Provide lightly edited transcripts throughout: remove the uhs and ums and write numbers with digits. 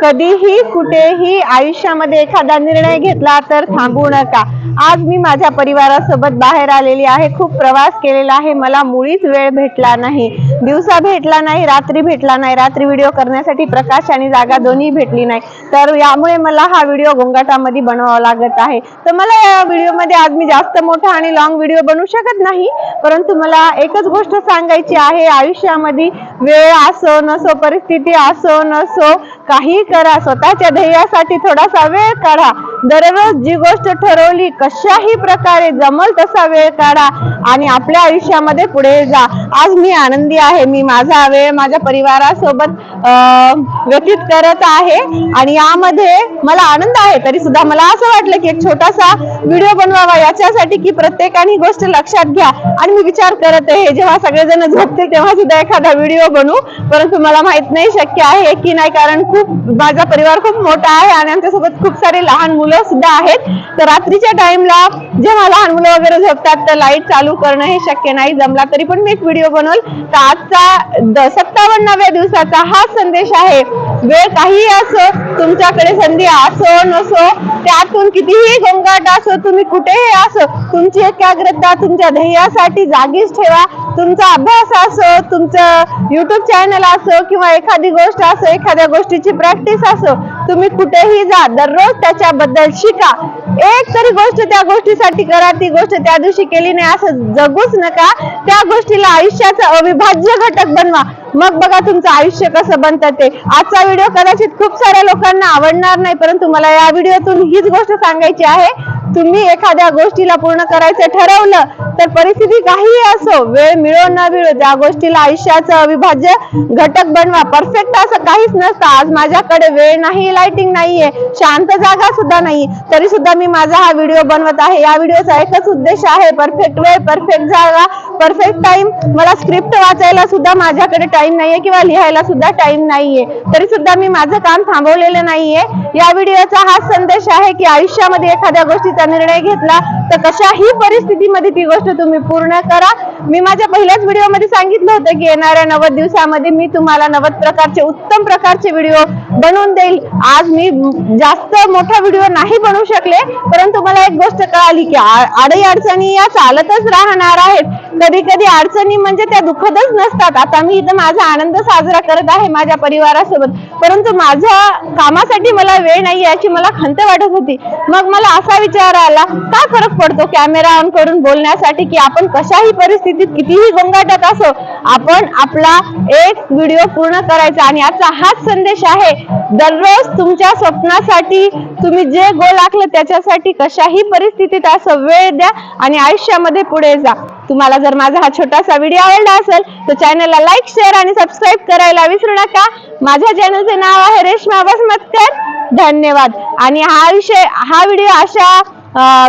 कधीही कुठेही आयुष्यामध्ये एखादा निर्णय घेतला तर थांबू नका। आज मी माझ्या परिवारासोबत बाहेर आलेली आहे। खूप प्रवास केलेला आहे, मला मुळीच वेळ भेटला नाही, दिवसा भेटला नाही, रात्री भेटला नाही। रात्री व्हिडिओ करण्यासाठी प्रकाश आणि जागा दोन्ही भेटली नाही, तर यामुळे मला हा व्हिडिओ गोंगाटामध्ये बनवावा लागत आहे। तर मला या व्हिडिओमध्ये आज मी जास्त मोठा आणि लॉंग व्हिडिओ बनवू शकत नाही, परंतु मला एकच गोष्ट सांगायची आहे। आयुष्यामध्ये वेळ असो नसो, परिस्थिती असो नसो, काही करा, स्वतःच्या ध्येयासाठी थोडासा वेळ काढा। दररोज जी गोष्ट ठरवली, कशाही प्रकारे जमल तसा वेळ काढा आणि आपल्या आयुष्यामध्ये पुढे जा। आज मी आनंदी आहे, मी माझा वेळ माझ्या परिवारासोबत व्यतीत करत आहे आणि यामध्ये मला आनंद आहे। तरी सुद्धा मला असं वाटलं की एक छोटासा व्हिडिओ बनवावा, याच्यासाठी की प्रत्येकाने गोष्ट लक्षात घ्या। आणि मी विचार करत आहे, जेव्हा सगळेजण झोपतील तेव्हा सुद्धा एखादा व्हिडिओ बनवू, परंतु मला माहित नाही शक्य आहे की नाही, कारण माझा परिवार खूप मोठा आहे आणि आमच्यासोबत खूप सारे लहान मुलं सुद्धा आहेत। तर रात्रीच्या टाइमला जेव्हा लहान मुलं वगैरे झोपतात तर लाईट चालू करणं हे शक्य नाही, जमला तरी पण मी एक व्हिडिओ बनवल। तर आजचा 57व्या दिवसाचा हा संदेश आहे, वेळ काही असो, तुमच्याकडे संधी असो नसो, त्यातून कितीही गोंगाट असो, तुम्ही कुठेही असो, तुमची एकाग्रता तुमच्या ध्येयासाठी जागीच ठेवा। तुमचा अभ्यास असो, तुमचं युट्यूब चॅनल असो किंवा एखादी गोष्ट असो, एखाद्या गोष्टीची प्रॅक्टिस असो, तुम्ही कुठेही जा, दररोज त्याच्याबद्दल शिका। एक तरी गोष्ट त्या गोष्टीसाठी करा, ती गोष्ट त्या दिवशी केली नाही असं जगूच नका। त्या गोष्टीला आयुष्याचा अविभाज्य घटक बनवा, मग बघा तुमचं आयुष्य कसं बनतं ते। आजचा व्हिडिओ कदाचित खूप साऱ्या लोकांना आवडणार नाही, परंतु मला या व्हिडिओतून हीच गोष्ट सांगायची आहे, तुम्ही एखाद्या गोष्टीला पूर्ण करायचं ठरवलं तर परिस्थिती काहीही असो, वेळ मिळो न मिळो, त्या गोष्टीला आयुष्याचं अविभाज्य घटक बनवा। परफेक्ट असं काहीच नसतं। आज माझ्याकडे वेळ नाही, लाइटिंग नाहीये, शांत जागा सुद्धा नाही, तरी सुद्धा मी माझा हा व्हिडिओ बनवत आहे। या व्हिडिओचा एकच उद्देश आहे, परफेक्ट वेळ, परफेक्ट जागा, परफेक्ट टाइम। मला स्क्रिप्ट वाचायला सुद्धा माझ्याकडे टाइम नाहीये किंवा लिहायला सुद्धा टाइम नाहीये, तरी सुद्धा मी माझं काम थांबवलेलं नाहीये। या व्हिडिओचा हा संदेश आहे की आयुष्यामध्ये एखाद्या गोष्टीचा निर्णय घेतला तर कशाही परिस्थितीमध्ये ती गोष्ट तुम्ही पूर्ण करा। मी माझ्या पहिल्याच व्हिडिओमध्ये सांगितलं होतं की येणाऱ्या 90 दिवसामध्ये मी तुम्हाला 90 प्रकारचे उत्तम प्रकारचे व्हिडिओ बनवून देईल। आज मी जास्त मोठा व्हिडिओ नाही बनवू शकले, परंतु मला एक गोष्ट कळाली की अडी अडचणी या चालतच राहणार आहेत। कधी कधी अडचणी म्हणजे त्या दुःखदच नसतात। आता मी इथं माझा आनंद साजरा करत आहे माझ्या परिवारासोबत, परंतु माझ्या कामासाठी मला वेळ नाही याची मला खंत वाटत होती। मग मला असा विचार आला, काय फरक पडतो कॅमेरा ऑन करून बोलण्यासाठी, की आपण कशाही परिस्थितीत कितीही गोंगाटात असो, आपण आपला एक व्हिडिओ पूर्ण करायचा। आणि याचा हाच संदेश आहे, दररोज तुमच्या स्वप्नासाठी तुम्ही जे गोल आखलं त्याच्यासाठी कशाही परिस्थितीत असो वेळ द्या आणि आयुष्यामध्ये पुढे जा। तुम्हाला जर माझा हा छोटासा व्हिडिओ आवडला असेल तर चॅनलला लाईक, शेअर आणि सबस्क्राईब करायला विसरू नका। माझ्या चॅनलचे नाव आहे रेश्मा वसमतकर। धन्यवाद। आणि हा व्हिडिओ अशा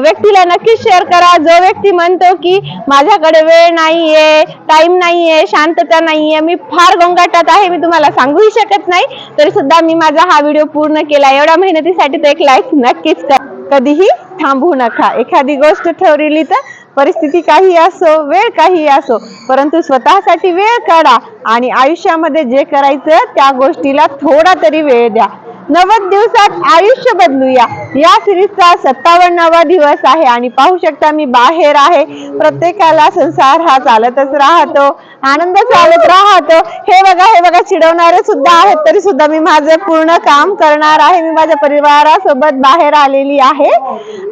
व्यक्तीला नक्की शेअर करा जो व्यक्ती म्हणतो की माझ्याकडे वेळ नाहीये, टाइम नाहीये, शांतता नाहीये, मी फार गोंगाटात आहे, मी तुम्हाला सांगूही शकत नाही, तरी सुद्धा मी माझा हा व्हिडिओ पूर्ण केला। एवढ्या मेहनतीसाठी तर एक लाईक नक्कीच करा। कधीही थांबू नका। एखादी गोष्ट ठरवली तर परिस्थिती काही असो, वेळ काही असो, परंतु स्वतःसाठी वेळ काढा आणि आयुष्यामध्ये जे करायचं त्या गोष्टीला थोडा तरी वेळ द्या। 90 दिवसात आयुष्य बदलूया या सिरीजचा 57वा दिवस आहे आणि पाहू शकता मी बाहेर आहे। प्रत्येकाला संसार हा चालतच राहतो, आनंद चालत राहतो। हे बघा चिडवणारे सुद्धा आहेत, तरी सुद्धा मी माझं पूर्ण काम करणार आहे। मी माझ्या परिवारासोबत बाहेर आलेली आहे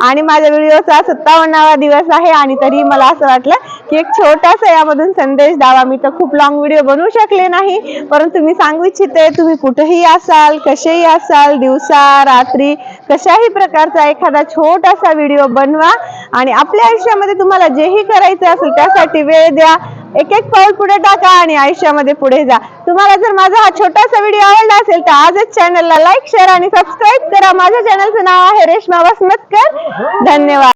आणि माझ्या व्हिडिओचा 57वा दिवस आहे आणि तरी मला असं वाटलं की एक छोटासा यामधून संदेश द्यावा। मी तर खूप लॉंग व्हिडिओ बनवू शकले नाही, परंतु मी सांगू इच्छिते, तुम्ही कुठेही असाल, कसेही असाल, दिवसा रात्री कशाही प्रकारचा एखादा छोटासा व्हिडिओ बनवा आणि आपल्या आयुष्यामध्ये तुम्हाला जेही करायचं असेल त्यासाठी वेळ द्या। एक एक पाऊल पुढे टाका आणि आयुष्यामध्ये पुढे जा। तुम्हाला जर माझा हा छोटासा व्हिडिओ आवडला असेल तर आजच चॅनलला लाईक, शेअर आणि सबस्क्राईब करा। माझ्या चॅनलचं नाव आहे रेश्मा वसमतकर। धन्यवाद।